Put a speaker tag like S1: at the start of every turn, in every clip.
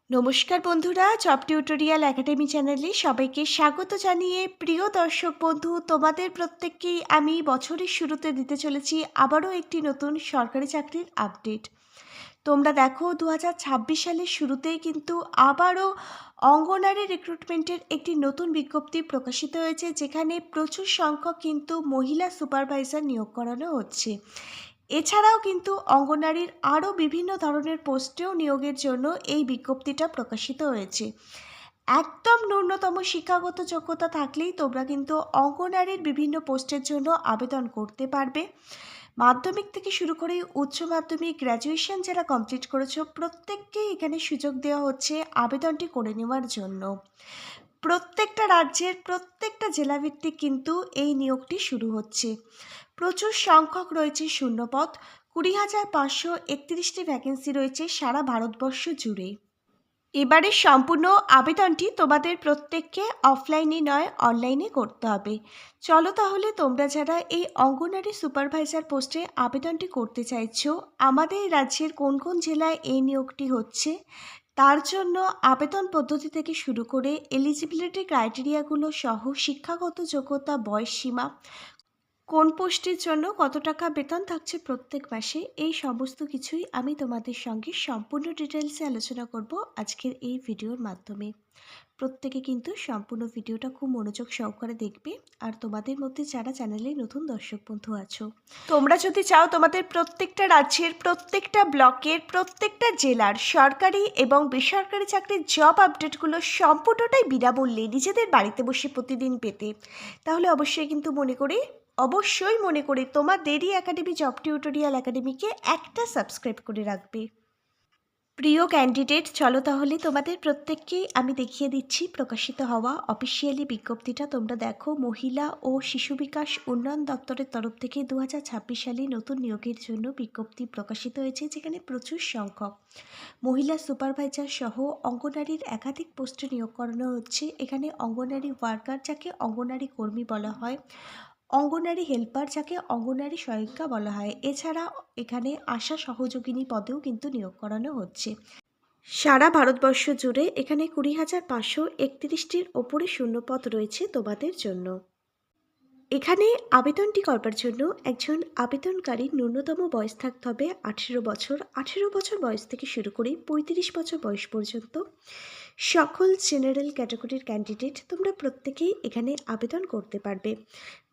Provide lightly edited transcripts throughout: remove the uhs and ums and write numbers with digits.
S1: নমস্কার বন্ধুরা, job tutorial academy চ্যানেলে সবাইকে স্বাগত জানিয়ে প্রিয় দর্শক বন্ধু, তোমাদের প্রত্যেককেই আমি বছরের শুরুতে দিতে চলেছি আবারও একটি নতুন সরকারি চাকরির আপডেট। তোমরা দেখো 2026 সালের শুরুতেই কিন্তু আবারও অঙ্গনারী রিক্রুটমেন্টের একটি নতুন বিজ্ঞপ্তি প্রকাশিত হয়েছে, যেখানে প্রচুর সংখ্যক কিন্তু মহিলা সুপারভাইজার নিয়োগ করানো হচ্ছে। এছাড়াও কিন্তু অঙ্গনারীর আরও বিভিন্ন ধরনের পোস্টেও নিয়োগের জন্য এই বিজ্ঞপ্তিটা প্রকাশিত হয়েছে। একদম ন্যূনতম শিক্ষাগত যোগ্যতা থাকলেই তোমরা কিন্তু অঙ্গনারীর বিভিন্ন পোস্টের জন্য আবেদন করতে পারবে। মাধ্যমিক থেকে শুরু করে উচ্চ মাধ্যমিক, গ্র্যাজুয়েশন যারা কমপ্লিট করেছো প্রত্যেককেই এখানে সুযোগ দেওয়া হচ্ছে আবেদনটি করে নেওয়ার জন্য। প্রত্যেকটা রাজ্যের প্রত্যেকটা জেলাভিত্তিক কিন্তু এই নিয়োগটি শুরু হচ্ছে। প্রচুর সংখ্যক রয়েছে শূন্যপদ, 20,531টি ভ্যাকেন্সি রয়েছে সারা ভারতবর্ষ জুড়ে। এবারের সম্পূর্ণ আবেদনটি তোমাদের প্রত্যেককে অফলাইনে নয় অনলাইনে করতে হবে। চলো তাহলে তোমরা যারা এই অঙ্গনারী সুপারভাইজার পোস্টে আবেদনটি করতে চাইছো, আমাদের রাজ্যের কোন কোন জেলায় এই নিয়োগটি হচ্ছে, তার জন্য আবেদন পদ্ধতি থেকে শুরু করে এলিজিবিলিটি ক্রাইটেরিয়াগুলো সহ শিক্ষাগত যোগ্যতা, বয়স সীমা, কোন পোস্টের জন্য কত টাকা বেতন থাকছে প্রত্যেক মাসে, এই সমস্ত কিছুই আমি তোমাদের সঙ্গে সম্পূর্ণ ডিটেলসে আলোচনা করব আজকের এই ভিডিওর মাধ্যমে। প্রত্যেকে কিন্তু সম্পূর্ণ ভিডিওটা খুব মনোযোগ সহকারে দেখবে। আর তোমাদের মধ্যে যারা চ্যানেলে নতুন দর্শক বন্ধু আছো, তোমরা যদি চাও তোমাদের প্রত্যেকটা রাজ্যের প্রত্যেকটা ব্লকের প্রত্যেকটা জেলার সরকারি এবং বেসরকারি চাকরির জব আপডেটগুলো সম্পূর্ণটাই বিনামূল্যে নিজেদের বাড়িতে বসে প্রতিদিন পেতে, তাহলে অবশ্যই মনে করে তোমাদেরই একাডেমি জব টিউটোরিয়াল একাডেমিকে একটা সাবস্ক্রাইব করে রাখবে। প্রিয় ক্যান্ডিডেট, চলো তাহলে তোমাদের প্রত্যেককেই আমি দেখিয়ে দিচ্ছি প্রকাশিত হওয়া অফিসিয়ালি বিজ্ঞপ্তিটা। তোমরা দেখো, মহিলা ও শিশু বিকাশ উন্নয়ন দপ্তরের তরফ থেকে 2026 সালে নতুন নিয়োগের জন্য বিজ্ঞপ্তি প্রকাশিত হয়েছে, যেখানে প্রচুর সংখ্যক মহিলা সুপারভাইজার সহ অঙ্গনারীর একাধিক পোস্টে নিয়োগ করানো হচ্ছে। এখানে অঙ্গনারী ওয়ার্কার, যাকে অঙ্গনারী কর্মী বলা হয়, অঙ্গনারী হেল্পার, যাকে অঙ্গনারী সহায়িকা বলা হয়, এছাড়া এখানে আশা সহযোগিনী পদেও কিন্তু নিয়োগ করানো হচ্ছে। সারা ভারতবর্ষ জুড়ে এখানে 20,531টির ওপরে শূন্যপদ রয়েছে তোমাদের জন্য। এখানে আবেদনটি করবার জন্য একজন আবেদনকারীর ন্যূনতম বয়স থাকতে হবে 18 বছর। 18 বছর বয়স থেকে শুরু করে 35 বছর বয়স পর্যন্ত সকল জেনারেল ক্যাটাগরির ক্যান্ডিডেট তোমরা প্রত্যেকেই এখানে আবেদন করতে পারবে।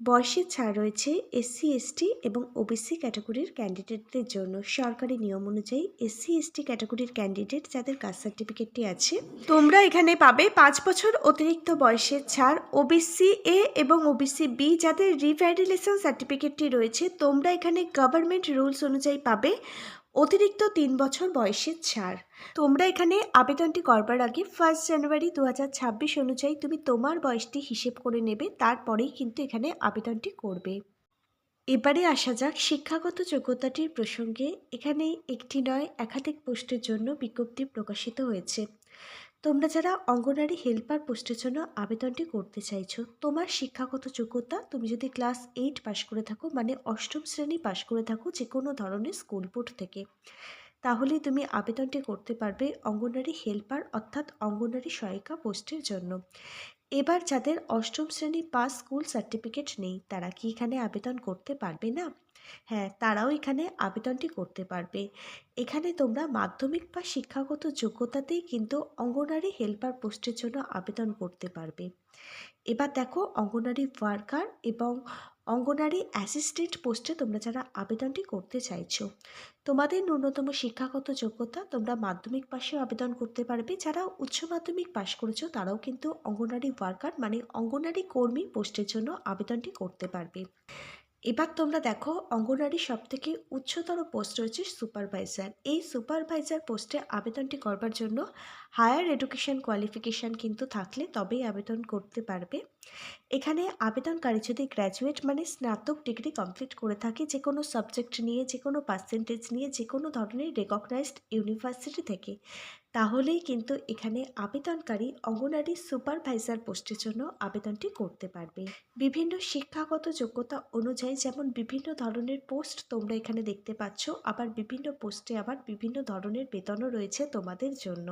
S1: বয়সের ছাড় রয়েছে এসসি, এসটি এবং ওবিসি ক্যাটাগরির ক্যান্ডিডেটদের জন্য। সরকারি নিয়ম অনুযায়ী এসসি, এসটি ক্যাটাগরির ক্যান্ডিডেট যাদের কাস্ট সার্টিফিকেটটি আছে, তোমরা এখানে পাবে 5 বছর অতিরিক্ত বয়সের ছাড়। ওবিসি এ এবং ওবিসি বি যাদের রিভ্যালিডেশন সার্টিফিকেটটি রয়েছে, তোমরা এখানে গভর্নমেন্ট রুলস অনুযায়ী পাবে অতিরিক্ত 3 বছর বয়সের ছাড়। তোমরা এখানে আবেদনটি করবার আগে 1 জানুয়ারি 2026 অনুযায়ী তুমি তোমার বয়সটি হিসেব করে নেবে, তারপরেই কিন্তু এখানে আবেদনটি করবে। এবারে আসা যাক শিক্ষাগত যোগ্যতাটির প্রসঙ্গে। এখানে একটি নয় একাধিক পোস্টের জন্য বিজ্ঞপ্তি প্রকাশিত হয়েছে। তোমরা যারা অঙ্গনারী হেল্পার পোস্টের জন্য আবেদনটি করতে চাইছো, তোমার শিক্ষাগত যোগ্যতা, তুমি যদি ক্লাস 8 পাশ করে থাকো, মানে অষ্টম শ্রেণী পাশ করে থাকো যে কোনো ধরনের স্কুল বোর্ড থেকে, তাহলেই তুমি আবেদনটি করতে পারবে অঙ্গনারী হেল্পার অর্থাৎ অঙ্গনারী সহায়িকা পোস্টের জন্য। এবার যাদের অষ্টম শ্রেণী পাস স্কুল সার্টিফিকেট নেই, তারা কি এখানে আবেদন করতে পারবে না? হ্যাঁ, তারাও এখানে আবেদনটি করতে পারবে। এখানে তোমরা মাধ্যমিক বা শিক্ষাগত যোগ্যতাতেই কিন্তু অঙ্গনারী হেল্পার পোস্টের জন্য আবেদন করতে পারবে। এবার দেখো, অঙ্গনারী ওয়ার্কার এবং অঙ্গনারী অ্যাসিস্ট্যান্ট পোস্টে তোমরা যারা আবেদনটি করতে চাইছো, তোমাদের ন্যূনতম শিক্ষাগত যোগ্যতা, তোমরা মাধ্যমিক পাশেও আবেদন করতে পারবে। যারা উচ্চ মাধ্যমিক পাশ করেছো তারাও কিন্তু অঙ্গনারী ওয়ার্কার মানে অঙ্গনারী কর্মী পোস্টের জন্য আবেদনটি করতে পারবে। এবার তোমরা দেখো, অঙ্গনারী সবথেকে উচ্চতর পোস্ট রয়েছে সুপারভাইজার। এই সুপারভাইজার পোস্টে আবেদনটি করবার জন্য হায়ার এডুকেশন কোয়ালিফিকেশান কিন্তু থাকলে তবেই আবেদন করতে পারবে। এখানে আবেদনকারী যদি গ্র্যাজুয়েট মানে স্নাতক ডিগ্রি কমপ্লিট করে থাকে যে কোনো সাবজেক্ট নিয়ে, যে কোনো পার্সেন্টেজ নিয়ে, যে কোনো ধরনের রেকগনাইজড ইউনিভার্সিটি থেকে, তাহলেই কিন্তু এখানে আবেদনকারী অঙ্গনারী সুপারভাইজার পোস্টের জন্য আবেদনটি করতে পারবে। বিভিন্ন শিক্ষাগত যোগ্যতা অনুযায়ী যেমন বিভিন্ন ধরনের পোস্ট তোমরা এখানে দেখতে পাচ্ছ, আবার বিভিন্ন পোস্টে আবার বিভিন্ন ধরনের বেতনও রয়েছে তোমাদের জন্য।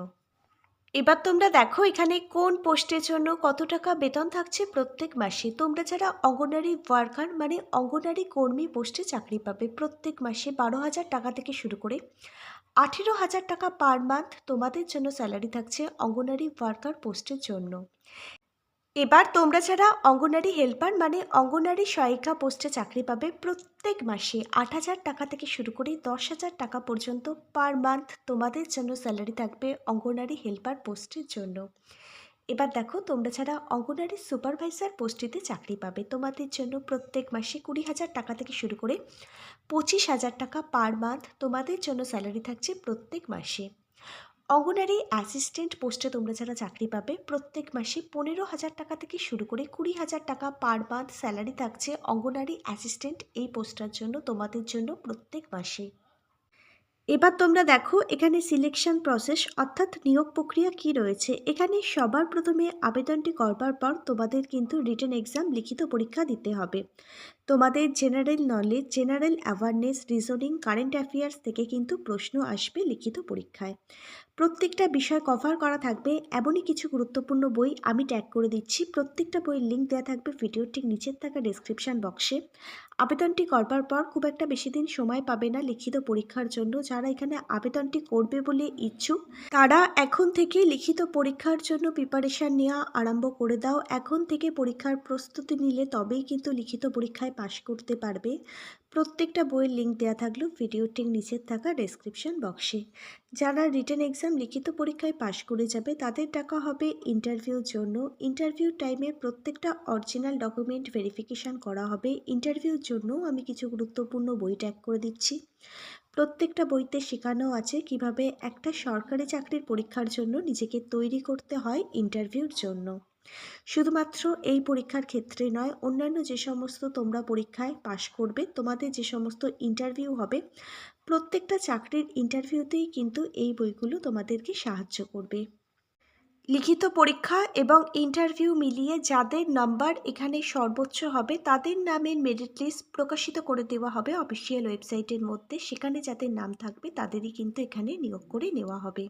S1: এবার তোমরা দেখো এখানে কোন পোস্টের জন্য কত টাকা বেতন থাকছে প্রত্যেক মাসে। তোমরা যারা অঙ্গনারী ওয়ার্কার মানে অঙ্গনারী কর্মী পোস্টে চাকরি পাবে, প্রত্যেক মাসে 12,000 টাকা থেকে শুরু করে 18,000 টাকা পার মান্থ তোমাদের জন্য স্যালারি থাকছে অঙ্গনারী ওয়ার্কার পোস্টের জন্য। এবার তোমরা যারা অঙ্গনারী হেল্পার মানে অঙ্গনারী সহায়িকা পোস্টে চাকরি পাবে, প্রত্যেক মাসে 8,000 টাকা থেকে শুরু করে 10,000 টাকা পর্যন্ত পার মান্থ তোমাদের জন্য স্যালারি থাকবে অঙ্গনারী হেল্পার পোস্টের জন্য। এবার দেখো তোমরা যারা অঙ্গনারী সুপারভাইজার পোস্টটিতে চাকরি পাবে, তোমাদের জন্য প্রত্যেক মাসে 20,000 টাকা থেকে শুরু করে 25,000 টাকা পার মান্থ তোমাদের জন্য স্যালারি থাকছে প্রত্যেক মাসে। অঙ্গনারী অ্যাসিস্ট্যান্ট পোস্টে তোমরা যারা চাকরি পাবে, প্রত্যেক মাসে 15,000 টাকা থেকে শুরু করে 20,000 টাকা পার মান্থ স্যালারি থাকছে অঙ্গনারী অ্যাসিস্ট্যান্ট এই পোস্টটার জন্য তোমাদের জন্য প্রত্যেক মাসে। এবার তোমরা দেখো এখানে সিলেকশন প্রসেস অর্থাৎ নিয়োগ প্রক্রিয়া কি রয়েছে। এখানে সবার প্রথমে আবেদনটি করবার পর তোমাদের কিন্তু রিটেন এক্সাম লিখিত পরীক্ষা দিতে হবে। তোমাদের general knowledge, general awareness, reasoning, current affairs থেকে কিন্তু প্রশ্ন আসবে লিখিত পরীক্ষায়। প্রত্যেকটা বিষয় কভার করা থাকবে এমনই কিছু গুরুত্বপূর্ণ বই আমি ট্যাগ করে দিচ্ছি। প্রত্যেকটা বইয়ের লিঙ্ক দেওয়া থাকবে ভিডিওর ঠিক নিচের থাকা ডেসক্রিপশন বক্সে। আবেদনটি করবার পর খুব একটা বেশি দিন সময় পাবে না লিখিত পরীক্ষার জন্য। যারা এখানে আবেদনটি করবে বলে ইচ্ছুক তারা এখন থেকে লিখিত পরীক্ষার জন্য প্রিপারেশান নেওয়া আরম্ভ করে দাও। এখন থেকে পরীক্ষার প্রস্তুতি নিলে তবেই কিন্তু লিখিত পরীক্ষায় পাশ করতে পারবে। প্রত্যেকটা বইয়ের লিঙ্ক দেওয়া থাকলো ভিডিওটির নিচের থাকা ডেসক্রিপশন বক্সে। যারা রিটেন এক্সাম লিখিত পরীক্ষায় পাশ করে যাবে তাদের টাকা হবে ইন্টারভিউর জন্য। ইন্টারভিউ টাইমে প্রত্যেকটা অরিজিনাল ডকুমেন্ট ভেরিফিকেশান করা হবে। ইন্টারভিউর জন্য আমি কিছু গুরুত্বপূর্ণ বই ট্যাগ করে দিচ্ছি। প্রত্যেকটা বইতে শেখানো আছে কিভাবে একটা সরকারি চাকরির পরীক্ষার জন্য নিজেকে তৈরি করতে হয় ইন্টারভিউর জন্য। শুধুমাত্র এই পরীক্ষার ক্ষেত্রে নয়, অন্যান্য যে সমস্ত তোমরা পরীক্ষায় পাশ করবে, তোমাদের যে সমস্ত ইন্টারভিউ হবে, প্রত্যেকটা চাকরির ইন্টারভিউতেই কিন্তু এই বইগুলো তোমাদেরকে সাহায্য করবে। লিখিত পরীক্ষা এবং ইন্টারভিউ মিলিয়ে যাদের নাম্বার এখানে সর্বোচ্চ হবে তাদের নামের মেরিট লিস্ট প্রকাশিত করে দেওয়া হবে অফিসিয়াল ওয়েবসাইটের মধ্যে। সেখানে যাদের নাম থাকবে তাদেরই কিন্তু এখানে নিয়োগ করে নেওয়া হবে।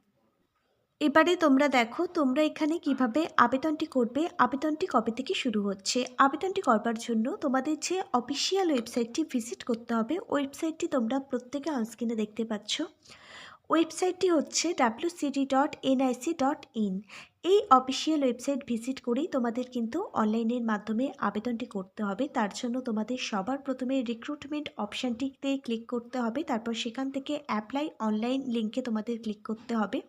S1: এবারে তোমরা দেখো তোমরা এখানে কিভাবে আবেদনটি করবে, আবেদনটি কবে থেকে শুরু হচ্ছে। আবেদনটি করবার জন্য তোমাদের যে অফিসিয়াল ওয়েবসাইটটি ভিজিট করতে হবে, ওয়েবসাইটটি তোমরা প্রত্যেকে অনস্ক্রিনে দেখতে পাচ্ছ। ওয়েবসাইটটি হচ্ছে wcd.nic.in। এই অফিসিয়াল ওয়েবসাইট ভিজিট করেই তোমাদের কিন্তু অনলাইনের মাধ্যমে আবেদনটি করতে হবে। তার জন্য তোমাদের সবার প্রথমে রিক্রুটমেন্ট অপশানটিতে ক্লিক করতে হবে, তারপর সেখান থেকে অ্যাপ্লাই অনলাইন লিঙ্কে তোমাদের ক্লিক করতে হবে।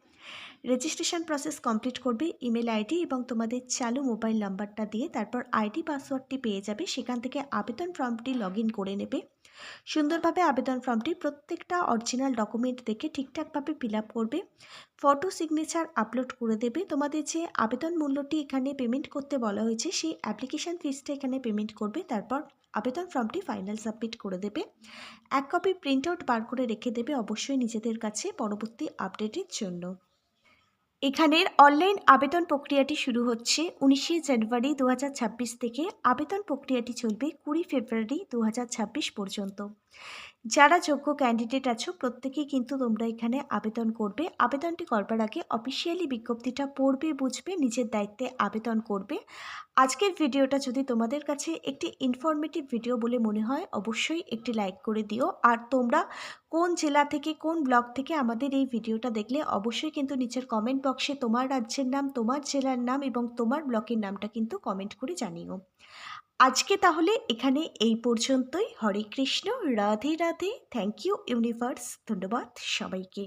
S1: রেজিস্ট্রেশন প্রসেস কমপ্লিট করবে ইমেল আইডি এবং তোমাদের চালু মোবাইল নাম্বারটা দিয়ে, তারপর আইডি পাসওয়ার্ডটি পেয়ে যাবে। সেখান থেকে আবেদন ফর্মটি লগ ইন করে নেবে। সুন্দরভাবে আবেদন ফর্মটি প্রত্যেকটা অরিজিনাল ডকুমেন্ট দেখে ঠিকঠাকভাবে ফিল আপ করবে। ফটো সিগনেচার আপলোড করে দেবে। তোমাদের যে আবেদন মূল্যটি এখানে পেমেন্ট করতে বলা হয়েছে সেই অ্যাপ্লিকেশান ফিসটা এখানে পেমেন্ট করবে। তারপর আবেদন ফর্মটি ফাইনাল সাবমিট করে দেবে। এক কপি প্রিন্ট আউট বার করে রেখে দেবে অবশ্যই নিজেদের কাছে পরবর্তী আপডেটের জন্য। এখানের অনলাইন আবেদন প্রক্রিয়াটি শুরু হচ্ছে 19শে জানুয়ারি 2026 থেকে। আবেদন প্রক্রিয়াটি চলবে 20 ফেব্রুয়ারি 2026 পর্যন্ত। যারা যোগ্য ক্যান্ডিডেট আছো প্রত্যেকেই কিন্তু তোমরা এখানে আবেদন করবে। আবেদনটি করবার আগে অফিসিয়ালি বিজ্ঞপ্তিটা পড়বে, বুঝবে, নিজের দায়িত্বে আবেদন করবে। আজকের ভিডিওটা যদি তোমাদের কাছে একটি ইনফরমেটিভ ভিডিও বলে মনে হয় অবশ্যই একটি লাইক করে দিও। আর তোমরা কোন জেলা থেকে কোন ব্লক থেকে আমাদের এই ভিডিওটা দেখলে অবশ্যই কিন্তু নিচের কমেন্ট বক্সে তোমার রাজ্যের নাম, তোমার জেলার নাম এবং তোমার ব্লকের নামটা কিন্তু কমেন্ট করে জানিও। আজকে তাহলে এখানে এই পর্যন্তই। Hare Krishna, Radhe Radhe, thank you universe, ধন্যবাদ সবাইকে।